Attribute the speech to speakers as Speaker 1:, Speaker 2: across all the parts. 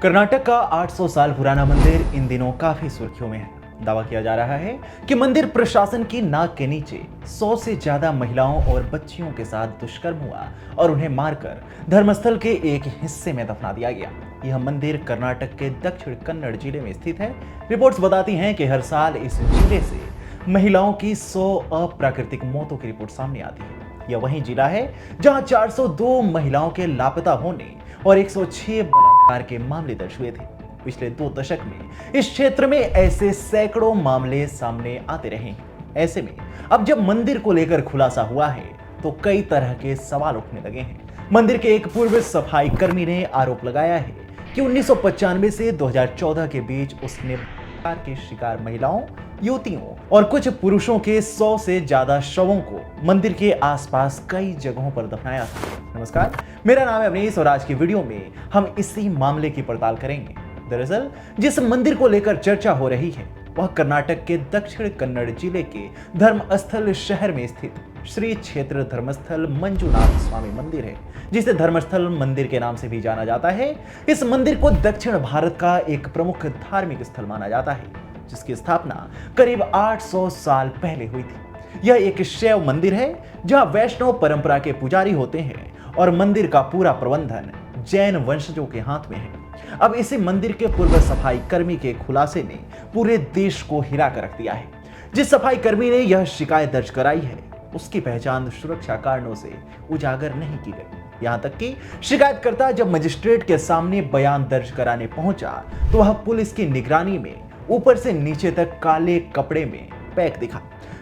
Speaker 1: कर्नाटक का 800 साल पुराना मंदिर इन दिनों काफी सुर्खियों में है। दावा किया जा रहा है कि मंदिर प्रशासन की नाक के नीचे 100 से ज्यादा महिलाओं और बच्चियों के साथ दुष्कर्म हुआ और उन्हें मारकर धर्मस्थल के एक हिस्से में दफना दिया गया। यह मंदिर कर्नाटक के दक्षिण कन्नड़ जिले में स्थित है। रिपोर्ट्स बताती हैं कि हर साल इस जिले से महिलाओं की 100 अप्राकृतिक मौतों की रिपोर्ट सामने आती है। यह वही जिला है जहां 402 महिलाओं के लापता होने और 106 बलात्कार के मामले दर्ज हुए थे। पिछले 2 दशक में इस क्षेत्र में ऐसे सैकड़ों मामले सामने आते रहे हैं। ऐसे में अब जब मंदिर को लेकर खुलासा हुआ है तो कई तरह के सवाल उठने लगे हैं। मंदिर के एक पूर्व सफाई कर्मी ने आरोप लगाया है कि 1995 से 2014 के बीच उसने के शिकार महिलाओं, युवतियों और कुछ पुरुषों के 100 से ज्यादा शवों को मंदिर के आसपास कई जगहों पर दफनाया था। नमस्कार, मेरा नाम है अवनीश और आज की वीडियो में हम इसी मामले की पड़ताल करेंगे। दरअसल जिस मंदिर को लेकर चर्चा हो रही है वह कर्नाटक के दक्षिण कन्नड़ जिले के धर्मस्थल शहर में स्थित श्री क्षेत्र धर्मस्थल मंजुनाथ स्वामी मंदिर है, जिसे धर्मस्थल मंदिर के नाम से भी जाना जाता है। इस मंदिर को दक्षिण भारत का एक प्रमुख धार्मिक स्थल माना जाता है, जिसकी स्थापना करीब 800 साल पहले हुई थी। यह एक शैव मंदिर है जहां वैष्णव परंपरा के पुजारी होते हैं और मंदिर का पूरा प्रबंधन जैन वंशजों के हाथ में है। अब इसी मंदिर के पूर्व सफाई कर्मी के खुलासे ने पूरे देश को हिला कर रख दिया है। जिस सफाई कर्मी ने यह शिकायत दर्ज कराई है उसकी पहचान सुरक्षा कारणों से उजागर नहीं की गई। यहां तक कि शिकायतकर्ता जब मजिस्ट्रेट के सामने बयान दर्ज कराने पहुंचा तो वह पुलिस की निगरानी में ऊपर से नीचे तक काले कपड़े में पैक दिखा।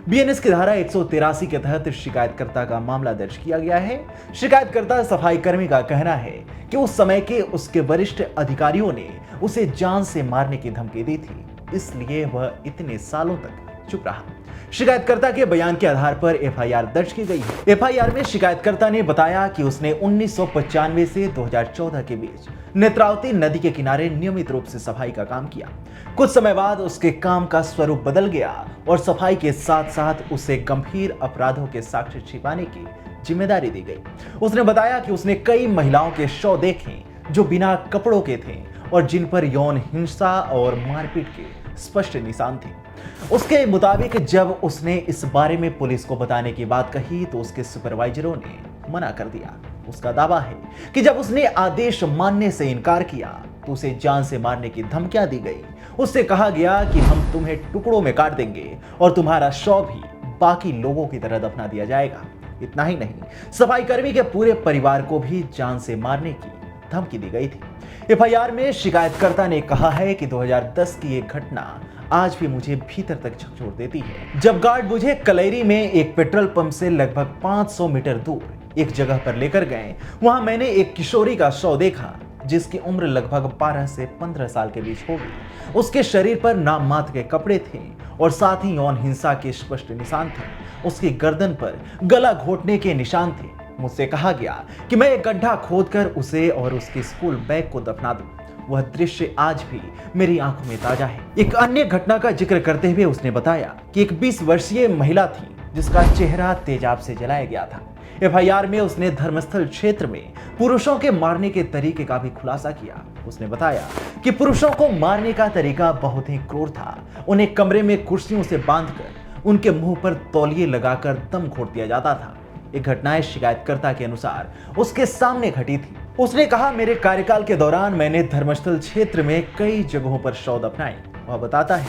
Speaker 1: बीएनएस की धारा 183 के तहत शिकायतकर्ता का मामला दर्ज किया गया है। शिकायतकर्ता सफाई कर्मी का कहना है कि उस समय के उसके वरिष्ठ अधिकारियों ने उसे जान से मारने की धमकी दी थी, इसलिए वह इतने सालों तक चुप रहा। शिकायतकर्ता के बयान के आधार पर एफआईआर दर्ज की गई है। एफआईआर में शिकायतकर्ता ने बताया कि उसने 1995 से 2014 के बीच नेत्रावती नदी के किनारे नियमित रूप से सफाई का काम किया। कुछ समय बाद उसके काम का स्वरूप बदल गया और सफाई के साथ साथ उसे गंभीर अपराधों के साक्ष्य छिपाने की जिम्मेदारी दी गई। उसने बताया कि उसने कई महिलाओं के शव देखे जो बिना कपड़ों के थे और जिन पर यौन हिंसा और मारपीट के स्पष्ट निशान थे। उसके मुताबिक जब उसने इस बारे में पुलिस को बताने की बात कही तो उसके सुपरवाइजरों ने मना कर दिया। उसका दावा है कि जब उसने आदेश मानने से इनकार किया तो उसे जान से मारने की धमकियां दी गई। उससे कहा गया कि हम तुम्हें टुकड़ों में काट देंगे और तुम्हारा शव भी बाकी लोगों की तरह दफना दिया जाएगा। इतना ही नहीं, सफाई कर्मी के पूरे परिवार को भी जान से मारने की धमकी दी गई थी। एफआईआर में शिकायतकर्ता ने कहा है कि 2010 की एक घटना आज भी मुझे भीतर तक झकझोर देती है। जब गार्ड मुझे कलेरी में एक पेट्रोल पंप से लगभग 500 मीटर दूर एक जगह पर लेकर गए, वहां मैंने एक किशोरी का शव देखा जिसकी उम्र लगभग 12 से 15 साल के बीच होगी। उसके शरीर पर नाम मात्र के कपड़े थे और साथ ही यौन हिंसा के स्पष्ट निशान थे। उसकी गर्दन पर गला घोटने के निशान थे। मुझसे कहा गया कि मैं एक गड्ढा खोदकर उसे और उसके स्कूल बैग को दफना दूं। वह दृश्य आज भी मेरी आंखों में ताजा है। एक अन्य घटना का जिक्र करते हुए उसने बताया कि एक 20 वर्षीय महिला थी जिसका चेहरा तेजाब से जलाया गया था। एफआईआर में उसने धर्मस्थल क्षेत्र में पुरुषों के मारने के तरीके का भी खुलासा किया। उसने बताया कि पुरुषों को मारने का तरीका बहुत ही क्रूर था। उन्हें कमरे में कुर्सियों से बांधकर उनके मुंह पर तौलिए लगाकर दम घोट दिया जाता था। एक घटना शिकायतकर्ता के अनुसार उसके सामने घटी थी। उसने कहा, मेरे कार्यकाल के दौरान मैंने धर्मस्थल क्षेत्र में कई जगहों पर शव दफनाए। वह बताता है,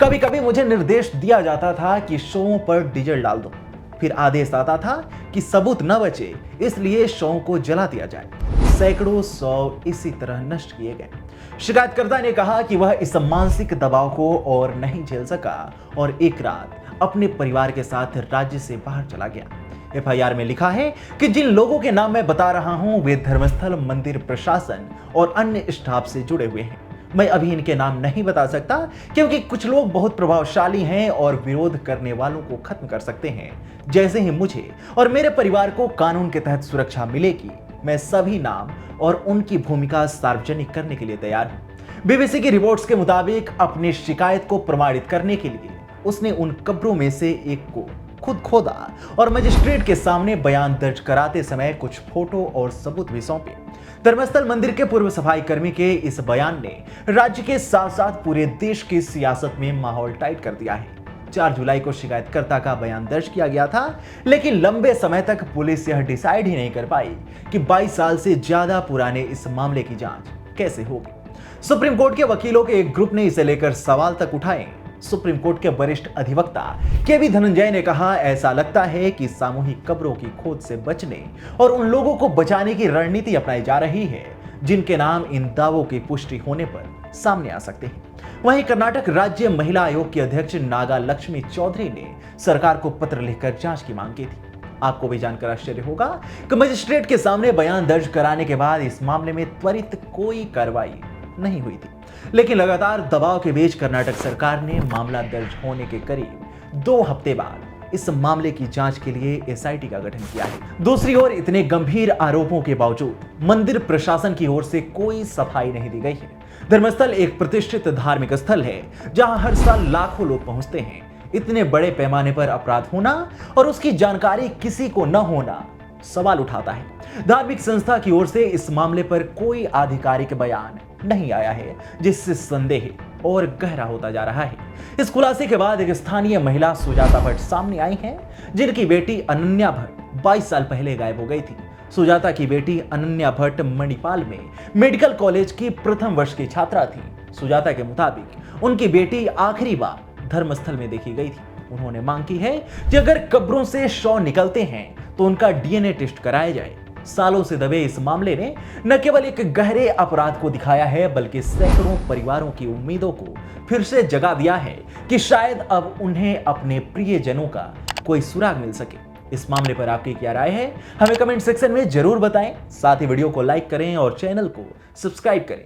Speaker 1: कभी कभी मुझे निर्देश दिया जाता था कि शवों पर डीजल डाल दो, फिर आदेश आता था कि सबूत न बचे इसलिए शवों को जला दिया जाए। सैकड़ों शव इसी तरह नष्ट किए गए। शिकायतकर्ता ने कहा कि वह इस मानसिक दबाव को और नहीं झेल सका और एक रात अपने परिवार के साथ राज्य से बाहर चला गया। एफआईआर में लिखा है कि जिन लोगों के नाम मैं बता रहा हूं वे धर्मस्थल मंदिर प्रशासन और अन्य स्टाफ से जुड़े हुए हैं। मैं अभी इनके नाम नहीं बता सकता क्योंकि कुछ लोग बहुत प्रभावशाली हैं और विरोध करने वालों को खत्म कर सकते हैं। जैसे ही मुझे और मेरे परिवार को कानून के तहत सुरक्षा मिलेगी, मैं सभी नाम और उनकी भूमिका सार्वजनिक करने के लिए तैयार हूं। बीबीसी की रिपोर्ट्स के मुताबिक अपनी शिकायत को प्रमाणित करने के लिए उसने उन कब्रों में से एक को खुद खोदा और मजिस्ट्रेट के सामने बयान दर्ज कराते समय कुछ फोटो और सबूत भी सौंपे। धर्मस्थल मंदिर के पूर्व सफाई कर्मी के इस बयान ने राज्य के साथ साथ पूरे देश की सियासत में माहौल टाइट कर दिया है। 4 जुलाई को शिकायतकर्ता का बयान दर्ज किया गया था, लेकिन लंबे समय तक पुलिस यह डिसाइड ही नहीं कर पाई कि 22 साल से ज्यादा पुराने इस मामले की जांच कैसे होगी। सुप्रीम कोर्ट के वकीलों के एक ग्रुप ने इसे लेकर सवाल तक उठाए। सुप्रीम कोर्ट के वरिष्ठ अधिवक्ता के.वी. धनंजय ने कहा, ऐसा लगता है कि सामूहिक कब्रों की खोज से बचने और उन लोगों को बचाने की रणनीति अपनाई जा रही है जिनके नाम इन दावों की पुष्टि होने पर सामने आ सकते हैं। वहीं कर्नाटक राज्य महिला आयोग की अध्यक्ष नागा लक्ष्मी चौधरी ने सरकार को पत्र लिखकर जांच की मांग की थी। आपको भी जानकर आश्चर्य होगा कि मजिस्ट्रेट के सामने बयान दर्ज कराने के बाद इस मामले में त्वरित कोई कार्रवाई नहीं हुई थी, लेकिन लगातार दबाव के बीच कर्नाटक सरकार ने मामला दर्ज होने के करीब 2 हफ्ते बाद इस मामले की जांच के लिए एसआईटी का गठन किया है। दूसरी ओर इतने गंभीर आरोपों के बावजूद मंदिर प्रशासन की ओर से कोई सफाई नहीं दी गई है। धर्मस्थल एक प्रतिष्ठित धार्मिक स्थल है जहां हर साल लाखों लोग पहुंचते हैं। इतने बड़े पैमाने पर अपराध होना और उसकी जानकारी किसी को न होना सवाल उठाता है। धार्मिक संस्था की ओर से इस मामले पर कोई आधिकारिक बयान नहीं आया है, जिससे संदेह और गहरा होता जा रहा है। इस खुलासे के बाद एक स्थानीय महिला सुजाता भट्ट सामने आई है, जिनकी बेटी अनन्या भट्ट 22 साल पहले गायब हो गई थी। सुजाता की बेटी अनन्या भट्ट मणिपाल में मेडिकल कॉलेज की प्रथम वर्ष की छात्रा थी। सुजाता के मुताबिक उनकी बेटी आखिरी बार धर्मस्थल में देखी गई थी। उन्होंने मांग की है कि अगर कब्रों से शव निकलते हैं तो उनका डीएनए टेस्ट कराया जाए। सालों से दबे इस मामले ने न केवल एक गहरे अपराध को दिखाया है, बल्कि सैकड़ों परिवारों की उम्मीदों को फिर से जगा दिया है कि शायद अब उन्हें अपने प्रियजनों का कोई सुराग मिल सके। इस मामले पर आपकी क्या राय है, हमें कमेंट सेक्शन में जरूर बताएं। साथ ही वीडियो को लाइक करें और चैनल को सब्सक्राइब करें।